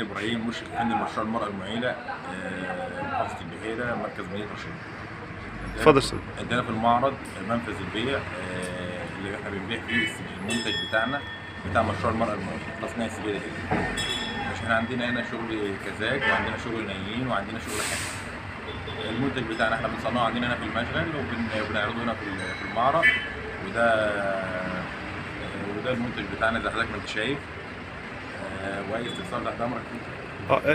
هاني ابراهيم، مشرف فني لمشروع المرأة المعيلة محافظة البحيرة، مركز مدينة رشيد. اتفضل سيدي. عندنا في المعرض منفذ البيع اللي احنا بنبيع فيه المنتج بتاعنا بتاع مشروع المرأة المعيلة، تصنيع السجادة دي. مش احنا عندنا هنا شغل كزاج وعندنا شغل نايين وعندنا شغل حاجة. المنتج بتاعنا احنا بنصنعه عندنا هنا في المشغل وبنعرضه هنا في المعرض، وده المنتج بتاعنا زي حضرتك ما انت شايف. واي استفسار تحت امرك فيه.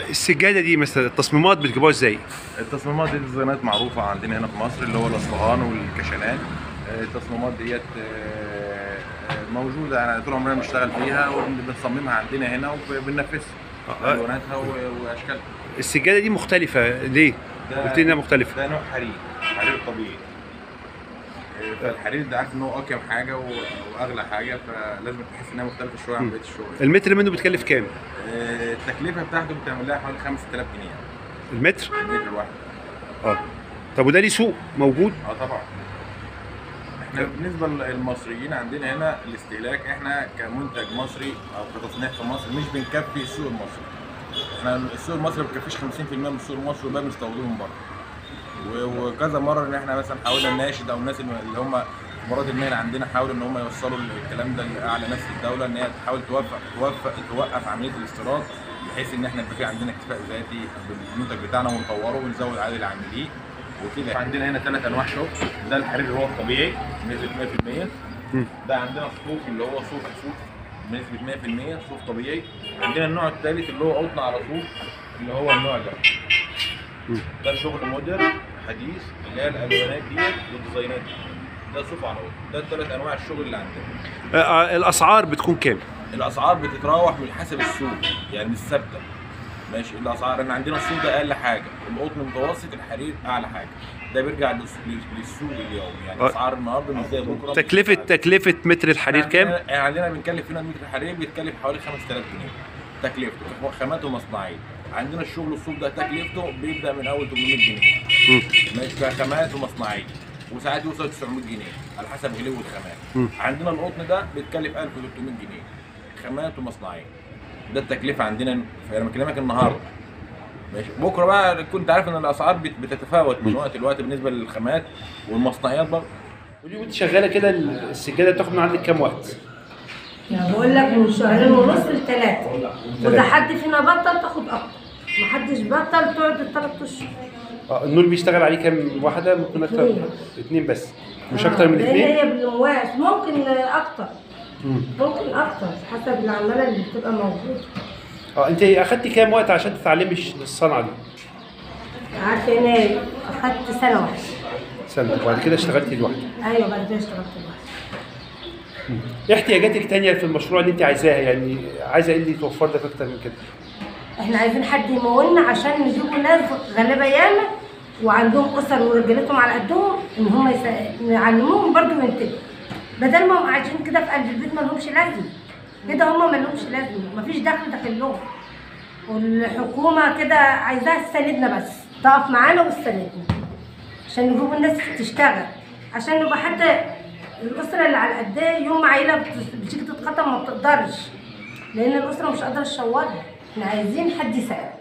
السجاده دي مثلا التصميمات بتجيبوها ازاي؟ التصميمات دي ديزاينات معروفه عندنا هنا في مصر، اللي هو الاصفهان والكشلان. التصميمات ديت موجوده، يعني طول عمرنا بنشتغل فيها وبنصممها عندنا هنا وبننفذها الواناتها واشكالها. السجاده دي مختلفه ليه؟ قلت لي انها مختلفه. ده نوع حرير طبيعي. فالحرير ده عارف ان هو اقيم حاجه واغلى حاجه، فلازم تحس انها مختلفه شويه عن بقيه الشغل. المتر منه بيتكلف كام؟ التكلفه بتاعته بتعمل لها حوالي 5000 جنيه. المتر الواحد. طب وده ليه سوق موجود؟ طبعا. احنا بالنسبه للمصريين عندنا هنا الاستهلاك، احنا كمنتج مصري او كتصنيع في مصر مش بنكفي السوق المصري. احنا السوق المصري ما بيكفيش 50% من السوق المصري، وده بنستورده من بره. وكذا مره ان احنا مثلا حاولنا الناشد او الناس اللي هم مراد المال عندنا حاولوا ان هم يوصلوا الكلام ده لاعلى ناس في الدوله، ان هي تحاول توقف عمليه الاستيراد، بحيث ان احنا يبقى في عندنا اكتفاء ذاتي بالمنتج بتاعنا ونطوره ونزود عدد العاملين وكده. عندنا هنا 3 انواع شغل. ده الحرير اللي هو الطبيعي بنسبه 100%. ده عندنا الصوف اللي هو صوف بنسبه 100% صوف طبيعي. عندنا النوع الثالث اللي هو قطن على صوف، اللي هو النوع ده. ده شغل مودرن حديث، اللي هي الالوانات ديت والديزاينات دي. ده صوف على قطن. ده الثلاث انواع الشغل اللي عندنا. الاسعار بتكون كام؟ الاسعار بتتراوح من حسب السوق، يعني مش ثابته. ماشي. الاسعار ان عندنا الصوف ده اقل حاجه، القطن متوسط، الحرير اعلى حاجه. ده بيرجع للسوق اليومي، يعني اسعار النهارده مش زي بكره. تكلفه متر الحرير كام؟ يعني عندنا بنكلف هنا متر الحرير بيتكلف حوالي 5000 جنيه تكلفته، خاماته مصنعيه. عندنا الشغل الصوف ده تكلفته بيبدا من اول 800 جنيه. ماشي. كخامات ومصنعيه، وساعات يوصل 900 جنيه على حسب غلو الخامات. عندنا القطن ده بيتكلف 1300 جنيه خامات ومصنعيه. ده التكلفه عندنا، انا بكلمك النهارده. ماشي. بكره بقى كنت عارف ان الاسعار بتتفاوت من وقت لوقت بالنسبه للخامات والمصنعيات برضه. ودي وانت شغاله كده السجاده بتاخد من عندك كام وقت؟ يعني بقول لك من 2.5 ل3، وإذا حد فينا بطل تاخد أكتر، محدش بطل تقعد 3 أشهر. النور بيشتغل عليه كام واحده؟ ممكن اكتر؟ 2 بس، مش اكتر من 2؟ هي بالمواس ممكن اكتر. ممكن اكتر حسب العماله اللي بتبقى موجوده. انت اخدتي كام وقت عشان تتعلمي الصنعه دي؟ عارفه انا اخدت سنه واحده. سنه، وبعد كده اشتغلتي لوحدك؟ ايوه بعد كده اشتغلت لوحدي. ايه احتياجاتك تانية في المشروع اللي انت عايزاها؟ يعني عايزه ايه اللي يتوفر لك اكتر من كده؟ احنا عايزين حد يمولنا عشان نجيبوا ناس غلابه ياما وعندهم اسر ورجالتهم على قدهم، ان هم نعلموهم برضه ينتجوا، بدل ما هم قاعدين كده في قلب البيت ما لهمش لازمه. كده هم ما لهمش لازمه، ما فيش دخل داخل لهم. والحكومه كده عايزاها تساندنا، بس تقف معانا وتساندنا عشان نجيبوا الناس تشتغل، عشان نبقى حتى الاسره اللي على قدها يوم ما عيله بتيجي تتخطب ما بتقدرش، لان الاسره مش قادره تشورها. احنا عايزين حد يساعد.